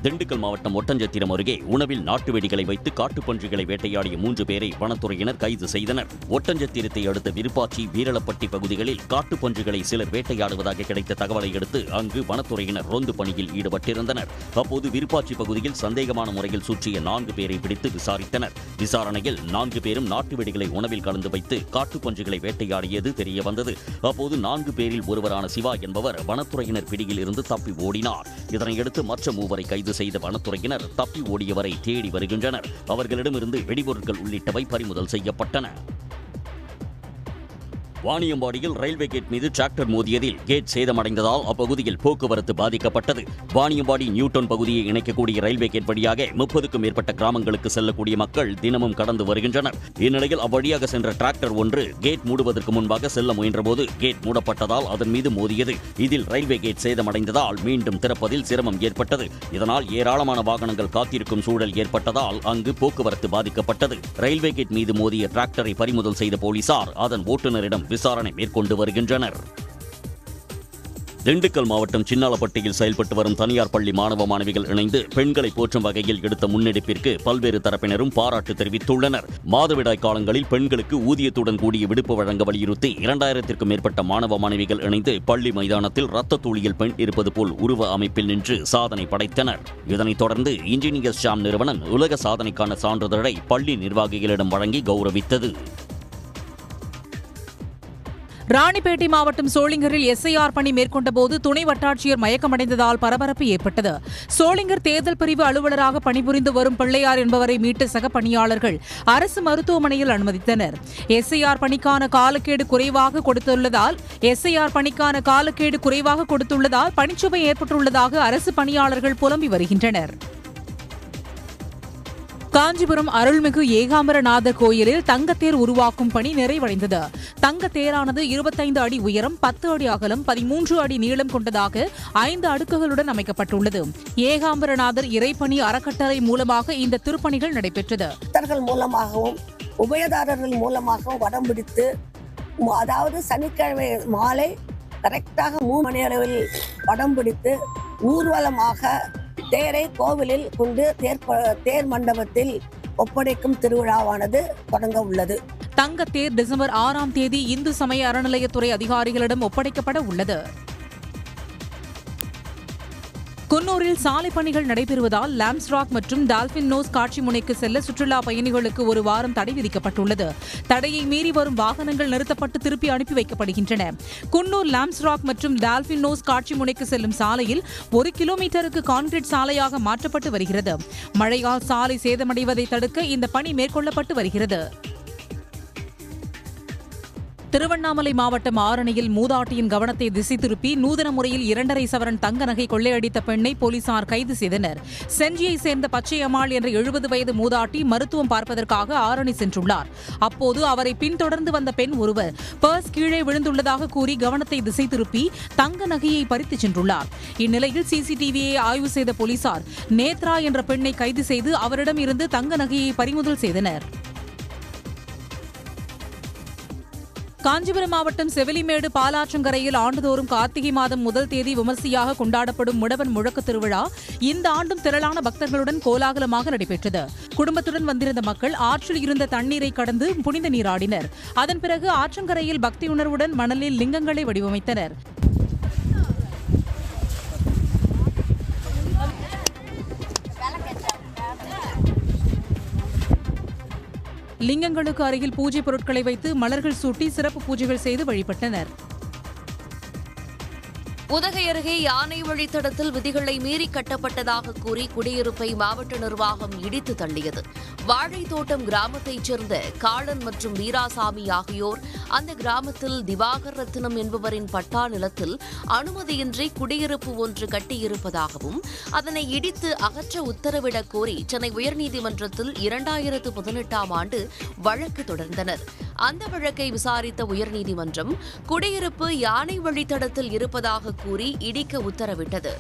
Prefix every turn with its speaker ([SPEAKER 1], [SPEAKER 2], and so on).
[SPEAKER 1] திண்டுக்கல் மாவட்டம் ஒட்டஞ்சத்திரம் அருகே உணவில் நாட்டு வெடிகளை வைத்து காட்டுப்பன்றிகளை வேட்டையாடிய 3 பேரை வனத்துறையினர் கைது செய்தனர். ஒட்டஞ்சத்திரத்தை அடுத்த விருப்பாச்சி, வீரலப்பட்டி பகுதிகளில் காட்டுப்பன்றிகளை சிலர் வேட்டையாடுவதாக கிடைத்த தகவலை அடுத்து அங்கு வனத்துறையினர் ரோந்து பணியில் ஈடுபட்டிருந்தனர். அப்போது விருப்பாச்சி பகுதியில் சந்தேகமான முறையில் சுற்றிய 4 பேரை பிடித்து விசாரித்தனர். விசாரணையில் 4 பேரும் நாட்டு வெடிகளை உணவில் கலந்து வைத்து காட்டுப்பன்றிகளை வேட்டையாடியது தெரியவந்தது. அப்போது 4 பேரில் ஒருவரான சிவா என்பவர் வனத்துறையினர் பிடியில் இருந்து தப்பி ஓடினார். இதனையடுத்து மற்ற 3 கைது செய்த வனத்துறையினர் தப்பி ஓடியவரை தேடி வருகின்றனர். அவர்களிடமிருந்து வெடிபொருட்கள் உள்ளிட்டவை பறிமுதல் செய்யப்பட்டன. வாணியம்பாடியில் ரயில்வே கேட் மீது டிராக்டர் மோதியதில் கேட் சேதமடைந்ததால் அப்பகுதியில் போக்குவரத்து பாதிக்கப்பட்டது. வாணியம்பாடி நியூட்டன் பகுதியை இணைக்கக்கூடிய ரயில்வே கேட் வழியாக 30க்கும் மேற்பட்ட கிராமங்களுக்கு செல்லக்கூடிய மக்கள் தினமும் கடந்து வருகின்றனர். இந்நிலையில் அவ்வழியாக சென்ற டிராக்டர் ஒன்று கேட் மூடுவதற்கு முன்பாக செல்ல முயன்றபோது கேட் மூடப்பட்டதால் அதன் மீது மோதியது. இதில் ரயில்வே கேட் சேதமடைந்ததால் மீண்டும் திறப்பதில் சிரமம் ஏற்பட்டது. இதனால் ஏராளமான வாகனங்கள் காத்திருக்கும் சூழல் ஏற்பட்டதால் அங்கு போக்குவரத்து பாதிக்கப்பட்டது. ரயில்வே கேட் மீது மோதிய டிராக்டரை பறிமுதல் செய்த போலீசார் அதன் ஓட்டுநரிடம் விசாரணை மேற்கொண்டு வருகின்றனர். திண்டுக்கல் மாவட்டம் சின்னாலப்பட்டியில் செயல்பட்டு வரும் தனியார் பள்ளி மாணவ மாணவிகள் இணைந்து பெண்களை போற்றும் வகையில் எடுத்த முன்னெடுப்பிற்கு பல்வேறு தரப்பினரும் பாராட்டு தெரிவித்துள்ளனர். மாதவிடாய் காலங்களில் பெண்களுக்கு ஊதியத்துடன் கூடிய விடுப்பு வழங்க வலியுறுத்தி 2000க்கும் மேற்பட்ட மாணவ மாணவிகள் இணைந்து பள்ளி மைதானத்தில் ரத்த தூளியில் பெண் இருப்பது போல் உருவ அமைப்பில் நின்று சாதனை படைத்தனர். இதனைத் தொடர்ந்து இன்ஜினியர்ஸ் ஷாம் நிறுவனம் உலக சாதனைக்கான சான்றிதழை பள்ளி நிர்வாகிகளிடம் வழங்கி கௌரவித்தது.
[SPEAKER 2] ராணிப்பேட்டை மாவட்டம் சோளிங்கரில் எஸ்ஐஆர் பணி மேற்கொண்டபோது துணை வட்டாட்சியர் மயக்கமடைந்ததால் பரபரப்பு ஏற்பட்டது. சோளிங்கர் தேர்தல் பிரிவு அலுவலராக பணிபுரிந்து வரும் பிள்ளையார் என்பவரை மீட்ட சக பணியாளர்கள் அரசு மருத்துவமனையில் அனுமதித்தனர். எஸ்ஐஆர் பணிக்கான காலக்கெடு குறைவாக கொடுத்துள்ளதால் பணிச்சுமை ஏற்பட்டுள்ளதாக அரசு பணியாளர்கள் புலம்பி வருகின்றனர். காஞ்சிபுரம் அருள்மிகு ஏகாம்பரநாதர் கோயிலில் தங்கத்தேர் உருவாக்கும் பணி நிறைவடைந்தது. தங்கத்தேரானது 25 அடி உயரம், 10 அடி அகலம், 13 அடி நீளம் கொண்டதாக 5 அடுக்குகளுடன் அமைக்கப்பட்டுள்ளது. ஏகாம்பரநாதர் இறைப்பணி அறக்கட்டளை மூலமாக இந்த திருப்பணிகள் நடைபெற்றது.
[SPEAKER 3] மூலமாகவும் உபயதாரர்கள் மூலமாகவும் வடம் பிடித்து, அதாவது சனிக்கிழமை மாலை கரெக்டாக 3 மணி அளவில் வடம் பிடித்து ஊர்வலமாக தேரை கோவிலில் கொண்டு தேர் மண்டபத்தில் ஒப்படைக்கும் திருவிழாவானது தொடங்க உள்ளது.
[SPEAKER 2] தங்கத்தேர் டிசம்பர் 6ஆம் தேதி இந்து சமய அறநிலையத்துறை அதிகாரிகளிடம் ஒப்படைக்கப்பட உள்ளது. குன்னூரில் சாலை பணிகள் நடைபெறுவதால் லாம்ஸ்ராக் மற்றும் டால்பின் நோஸ் காட்சி முனைக்கு செல்ல சுற்றுலா பயணிகளுக்கு 1 வாரம் தடை விதிக்கப்பட்டுள்ளது. தடையை மீறி வரும் வாகனங்கள் நிறுத்தப்பட்டு திருப்பி அனுப்பி வைக்கப்படுகின்றன. குன்னூர் லாம்ஸ்ராக் மற்றும் டால்பின் நோஸ் காட்சி முனைக்கு செல்லும் சாலையில் 1 கிலோமீட்டருக்கு கான்கிரீட் சாலையாக மாற்றப்பட்டு வருகிறது. மழையால் சாலை சேதமடைவதை தடுக்க இந்த பணி மேற்கொள்ளப்பட்டு வருகிறது. திருவண்ணாமலை மாவட்டம் ஆரணியில் மூதாட்டியின் கவனத்தை திசை திருப்பி நூதன முறையில் 2.5 சவரன் தங்க நகை கொள்ளையடித்த பெண்ணை போலீசார் கைது செய்தனர். செஞ்சியை சேர்ந்த பச்சையம்மாள் என்ற 70 வயது மூதாட்டி மருத்துவம் பார்ப்பதற்காக ஆரணி சென்றுள்ளார். அப்போது அவரை பின்தொடர்ந்து வந்த பெண் ஒருவர் பர்ஸ் கீழே விழுந்துள்ளதாக கூறி கவனத்தை திசை திருப்பி தங்க நகையை பறித்துச் சென்றுள்ளார். இந்நிலையில் சிசிடிவியை ஆய்வு செய்த போலீசார் நேத்ரா என்ற பெண்ணை கைது செய்து அவரிடம் இருந்து தங்க நகையை பறிமுதல் செய்தனர். காஞ்சிபுரம் மாவட்டம் செவிலிமேடு பாலாற்றங்கரையில் ஆண்டுதோறும் கார்த்திகை மாதம் 1 தேதி விமர்சையாக கொண்டாடப்படும் முடவன் முழக்கு திருவிழா இந்த ஆண்டும் திரளான பக்தர்களுடன் கோலாகலமாக நடைபெற்றது. குடும்பத்துடன் வந்திருந்த மக்கள் ஆற்றில் இருந்த தண்ணீரை கடந்து புனித நீராடினர். அதன் பிறகு ஆற்றங்கரையில் பக்தியுணர்வுடன் மணலில் லிங்கங்களை வடிவமைத்தனர். லிங்கங்களுக்கு அருகில் பூஜை பொருட்களை வைத்து மலர்கள் சூட்டி சிறப்பு பூஜைகள் செய்து வழிபட்டனர்.
[SPEAKER 4] உதகை அருகே யானை வழித்தடத்தில் விதிகளை மீறி கட்டப்பட்டதாக கூறி குடியிருப்பை மாவட்ட நிர்வாகம் இடித்து தள்ளியது. வாழைத்தோட்டம் கிராமத்தைச் சேர்ந்த காளன் மற்றும் வீராசாமி ஆகியோர் அந்த கிராமத்தில் திவாகர் ரத்தினம் என்பவரின் பட்டா நிலத்தில் அனுமதியின்றி குடியிருப்பு ஒன்று கட்டியிருப்பதாகவும் அதனை இடித்து அகற்ற உத்தரவிடக் கோரி சென்னை உயர்நீதிமன்றத்தில் 2018ஆம் ஆண்டு வழக்கு தொடர்ந்தனர். அந்த வழக்கை விசாரித்த உயர்நீதிமன்றம் குடியிருப்பு யானை வழித்தடத்தில் இருப்பதாக கூறி இடிக்க உத்தரவிட்டது.